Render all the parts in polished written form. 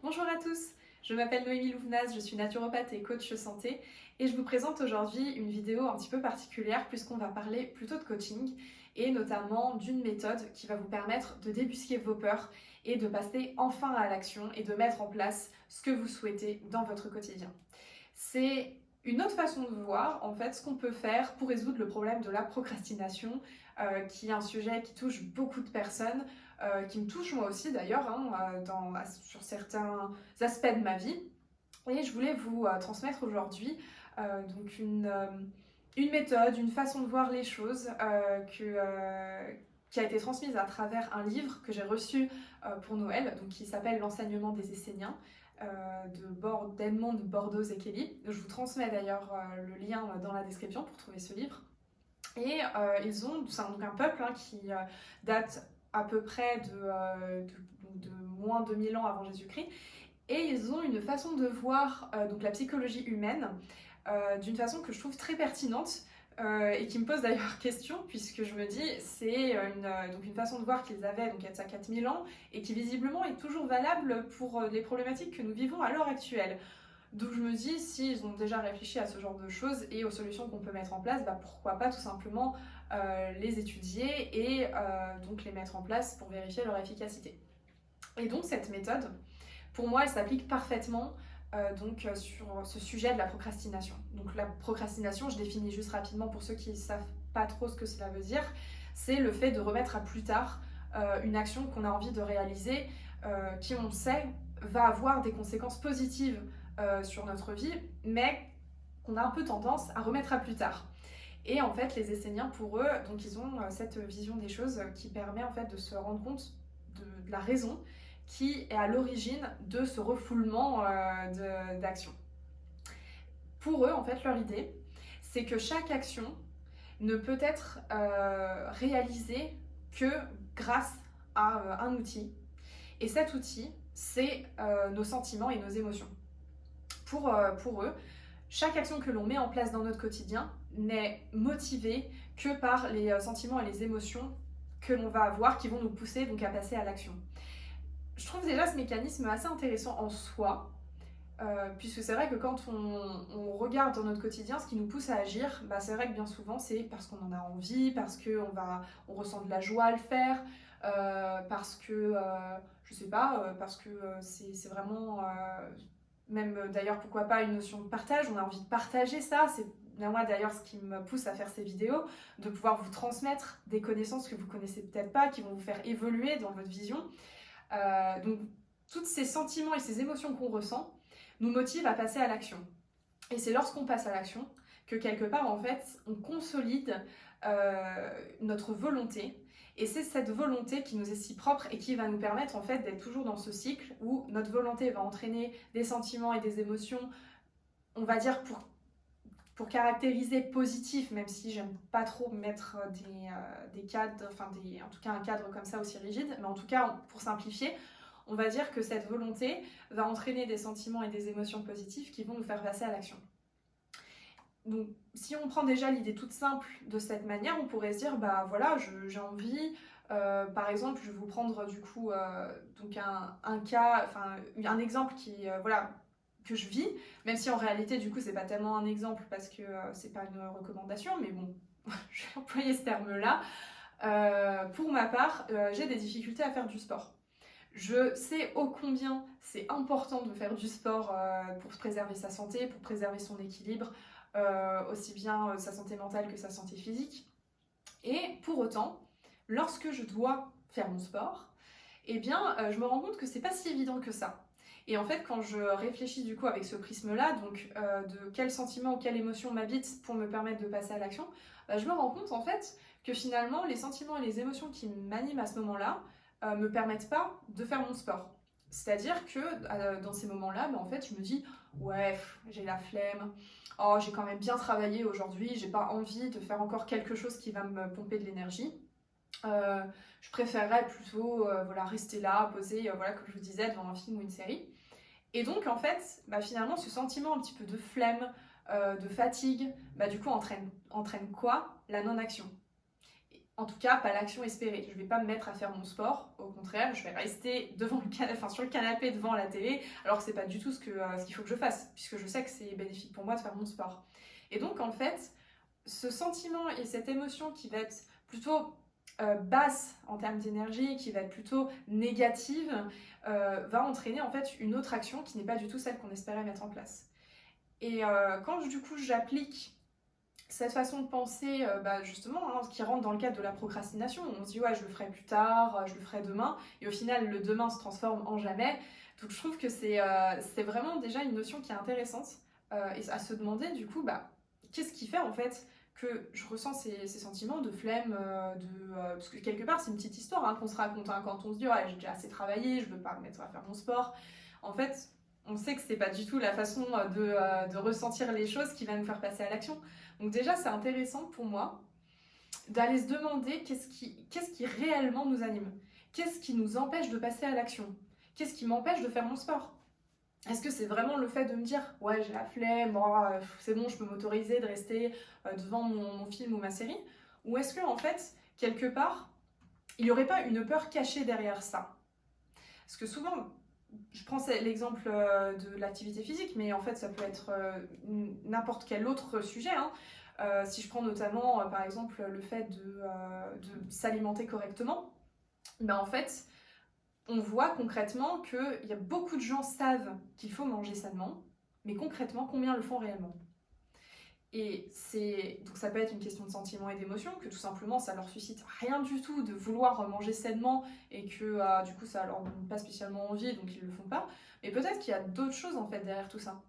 Bonjour à tous, je m'appelle Noémie Louvenaz, je suis naturopathe et coach santé et je vous présente aujourd'hui une vidéo un petit peu particulière puisqu'on va parler plutôt de coaching et notamment d'une méthode qui va vous permettre de débusquer vos peurs et de passer enfin à l'action et de mettre en place ce que vous souhaitez dans votre quotidien. C'est une autre façon de voir en fait ce qu'on peut faire pour résoudre le problème de la procrastination, qui est un sujet qui touche beaucoup de personnes, qui me touche moi aussi d'ailleurs, sur certains aspects de ma vie. Et je voulais vous transmettre aujourd'hui une méthode, une façon de voir les choses qui a été transmise à travers un livre que j'ai reçu pour Noël, donc qui s'appelle L'enseignement des Esséniens, d'Edmond Bordeaux-Zekeli. Je vous transmets d'ailleurs le lien dans la description pour trouver ce livre. Et c'est donc un peuple qui date à peu près de moins de 2000 ans avant Jésus-Christ. Et ils ont une façon de voir donc la psychologie humaine d'une façon que je trouve très pertinente et qui me pose d'ailleurs question, puisque je me dis c'est donc une façon de voir qu'ils avaient donc il y a de ça 4000 ans et qui visiblement est toujours valable pour les problématiques que nous vivons à l'heure actuelle. Donc je me dis, s'ils ont déjà réfléchi à ce genre de choses et aux solutions qu'on peut mettre en place, pourquoi pas tout simplement les étudier et donc les mettre en place pour vérifier leur efficacité. Et donc cette méthode, pour moi, elle s'applique parfaitement sur ce sujet de la procrastination. Donc la procrastination, je définis juste rapidement pour ceux qui ne savent pas trop ce que cela veut dire, c'est le fait de remettre à plus tard une action qu'on a envie de réaliser, qui on sait va avoir des conséquences positives sur notre vie, mais qu'on a un peu tendance à remettre à plus tard. Et en fait, les Esséniens, pour eux, donc ils ont cette vision des choses qui permet en fait de se rendre compte de la raison qui est à l'origine de ce refoulement d'action. Pour eux, en fait, leur idée, c'est que chaque action ne peut être réalisée que grâce à un outil. Et cet outil, c'est nos sentiments et nos émotions. Pour eux, chaque action que l'on met en place dans notre quotidien n'est motivée que par les sentiments et les émotions que l'on va avoir qui vont nous pousser donc à passer à l'action. Je trouve déjà ce mécanisme assez intéressant en soi, puisque c'est vrai que quand on regarde dans notre quotidien ce qui nous pousse à agir, c'est vrai que bien souvent c'est parce qu'on en a envie, parce qu'on ressent de la joie à le faire, parce que, je sais pas, parce que c'est vraiment, même d'ailleurs pourquoi pas une notion de partage, on a envie de partager ça, c'est moi d'ailleurs ce qui me pousse à faire ces vidéos, de pouvoir vous transmettre des connaissances que vous connaissez peut-être pas, qui vont vous faire évoluer dans votre vision. Donc tous ces sentiments et ces émotions qu'on ressent nous motivent à passer à l'action. Et c'est lorsqu'on passe à l'action que quelque part en fait on consolide notre volonté. Et c'est cette volonté qui nous est si propre et qui va nous permettre en fait d'être toujours dans ce cycle où notre volonté va entraîner des sentiments et des émotions, on va dire pour caractériser positif, même si j'aime pas trop mettre des cadres, en tout cas un cadre comme ça aussi rigide, mais en tout cas pour simplifier, on va dire que cette volonté va entraîner des sentiments et des émotions positives qui vont nous faire passer à l'action. Donc si on prend déjà l'idée toute simple de cette manière, on pourrait se dire voilà, j'ai envie, par exemple je vais vous prendre du coup donc un cas, un exemple qui voilà, que je vis, même si en réalité du coup c'est pas tellement un exemple parce que c'est pas une recommandation, mais bon, je vais employer ce terme-là. Pour ma part, j'ai des difficultés à faire du sport. Je sais ô combien c'est important de faire du sport pour préserver sa santé, pour préserver son équilibre, aussi bien sa santé mentale que sa santé physique. Et pour autant, lorsque je dois faire mon sport, eh bien, je me rends compte que c'est pas si évident que ça. Et en fait, quand je réfléchis du coup avec ce prisme-là, donc de quel sentiment ou quelle émotion m'habite pour me permettre de passer à l'action, je me rends compte en fait que finalement, les sentiments et les émotions qui m'animent à ce moment-là me permettent pas de faire mon sport. C'est-à-dire que dans ces moments-là, en fait, je me dis ouais, j'ai la flemme, oh, j'ai quand même bien travaillé aujourd'hui, j'ai pas envie de faire encore quelque chose qui va me pomper de l'énergie. Je préférerais plutôt voilà, rester là, poser, voilà, comme je vous disais, devant un film ou une série. Et donc, en fait, finalement, ce sentiment un petit peu de flemme, de fatigue, du coup, entraîne quoi? La non-action. En tout cas, pas l'action espérée. Je ne vais pas me mettre à faire mon sport. Au contraire, je vais rester sur le canapé devant la télé, alors que c'est pas du tout ce qu'il faut que je fasse, puisque je sais que c'est bénéfique pour moi de faire mon sport. Et donc, en fait, ce sentiment et cette émotion qui va être plutôt basse en termes d'énergie, qui va être plutôt négative, va entraîner en fait une autre action qui n'est pas du tout celle qu'on espérait mettre en place. Et quand du coup j'applique cette façon de penser, justement, hein, qui rentre dans le cadre de la procrastination, on se dit ouais je le ferai plus tard, je le ferai demain, et au final le demain se transforme en jamais. Donc je trouve que c'est vraiment déjà une notion qui est intéressante, et à se demander du coup qu'est-ce qui fait en fait que je ressens ces sentiments de flemme, parce que quelque part c'est une petite histoire hein, qu'on se raconte hein, quand on se dit ouais j'ai déjà assez travaillé, je veux pas me mettre à faire mon sport. En fait on sait que c'est pas du tout la façon de ressentir les choses qui va nous faire passer à l'action. Donc déjà, c'est intéressant pour moi d'aller se demander qu'est-ce qui réellement nous anime. Qu'est-ce qui nous empêche de passer à l'action? Qu'est-ce qui m'empêche de faire mon sport? Est-ce que c'est vraiment le fait de me dire « Ouais, j'ai la flemme, c'est bon, je peux m'autoriser de rester devant mon film ou ma série ?» Ou est-ce que, en fait, quelque part, il n'y aurait pas une peur cachée derrière ça? Parce que souvent, je prends l'exemple de l'activité physique, mais en fait ça peut être n'importe quel autre sujet. Hein. Si je prends notamment par exemple le fait de s'alimenter correctement, en fait on voit concrètement qu'il y a beaucoup de gens savent qu'il faut manger sainement, mais concrètement combien le font réellement? Et donc ça peut être une question de sentiment et d'émotion, que tout simplement ça leur suscite rien du tout de vouloir manger sainement et que du coup ça leur donne pas spécialement envie donc ils le font pas. Mais peut-être qu'il y a d'autres choses en fait derrière tout ça.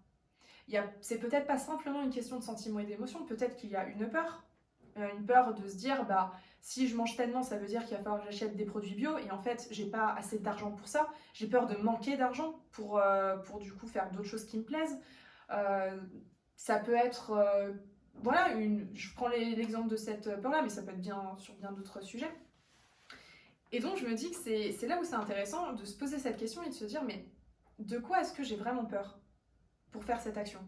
C'est peut-être pas simplement une question de sentiment et d'émotion, peut-être qu'il y a une peur de se dire si je mange sainement ça veut dire qu'il va falloir que j'achète des produits bio et en fait j'ai pas assez d'argent pour ça, j'ai peur de manquer d'argent pour du coup faire d'autres choses qui me plaisent. Ça peut être, je prends l'exemple de cette peur-là, mais ça peut être sur bien d'autres sujets. Et donc je me dis que c'est là où c'est intéressant de se poser cette question et de se dire mais de quoi est-ce que j'ai vraiment peur pour faire cette action?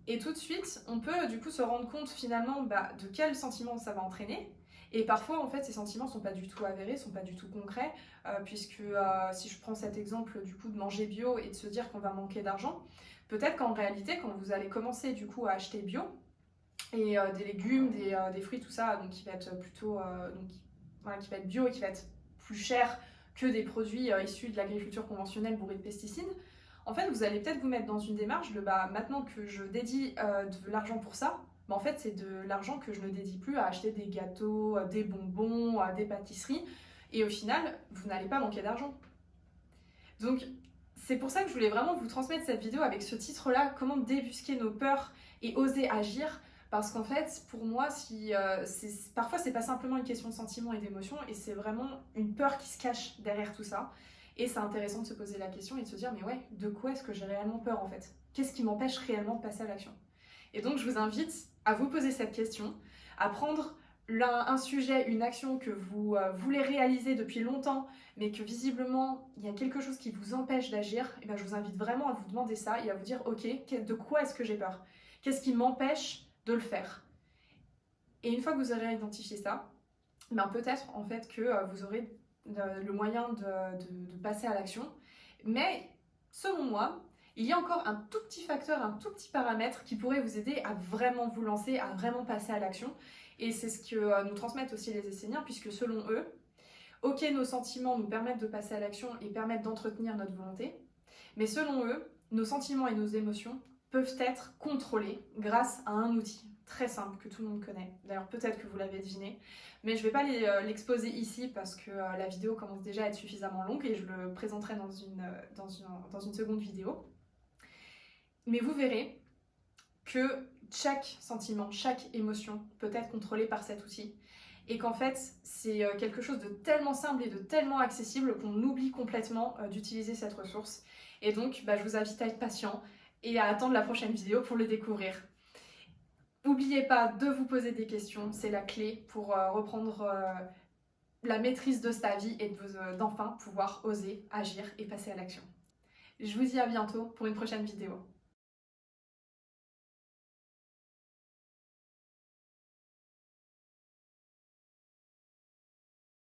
Et tout de suite, on peut du coup se rendre compte finalement de quel sentiment ça va entraîner. Et parfois, en fait, ces sentiments sont pas du tout avérés, sont pas du tout concrets, puisque si je prends cet exemple du coup de manger bio et de se dire qu'on va manquer d'argent, peut-être qu'en réalité, quand vous allez commencer du coup à acheter bio, et des légumes, des fruits, tout ça, donc qui va être plutôt qui va être bio et qui va être plus cher que des produits issus de l'agriculture conventionnelle bourrés de pesticides, en fait, vous allez peut-être vous mettre dans une démarche de maintenant que je dédie de l'argent pour ça, en fait, c'est de l'argent que je ne dédie plus à acheter des gâteaux, des bonbons, des pâtisseries, et au final, vous n'allez pas manquer d'argent. Donc, c'est pour ça que je voulais vraiment vous transmettre cette vidéo avec ce titre-là, comment débusquer nos peurs et oser agir. Parce qu'en fait, pour moi, parfois, c'est pas simplement une question de sentiment et d'émotion, et c'est vraiment une peur qui se cache derrière tout ça. Et c'est intéressant de se poser la question et de se dire, mais ouais, de quoi est-ce que j'ai réellement peur en fait? Qu'est-ce qui m'empêche réellement de passer à l'action? Et donc, je vous invite à vous poser cette question, à prendre un sujet, une action que vous voulez réaliser depuis longtemps, mais que visiblement, il y a quelque chose qui vous empêche d'agir, et je vous invite vraiment à vous demander ça et à vous dire, ok, de quoi est-ce que j'ai peur? Qu'est-ce qui m'empêche de le faire? Et une fois que vous aurez identifié ça, peut-être en fait que vous aurez le moyen de passer à l'action. Mais selon moi, il y a encore un tout petit facteur, un tout petit paramètre qui pourrait vous aider à vraiment vous lancer, à vraiment passer à l'action. Et c'est ce que nous transmettent aussi les Esséniens, puisque selon eux, ok, nos sentiments nous permettent de passer à l'action et permettent d'entretenir notre volonté, mais selon eux, nos sentiments et nos émotions peuvent être contrôlés grâce à un outil très simple que tout le monde connaît. D'ailleurs, peut-être que vous l'avez deviné, mais je ne vais pas l'exposer ici parce que la vidéo commence déjà à être suffisamment longue et je le présenterai dans une seconde vidéo. Mais vous verrez que chaque sentiment, chaque émotion peut être contrôlée par cet outil. Et qu'en fait, c'est quelque chose de tellement simple et de tellement accessible qu'on oublie complètement d'utiliser cette ressource. Et donc, je vous invite à être patient et à attendre la prochaine vidéo pour le découvrir. N'oubliez pas de vous poser des questions, c'est la clé pour reprendre la maîtrise de sa vie et d'enfin pouvoir oser agir et passer à l'action. Je vous dis à bientôt pour une prochaine vidéo.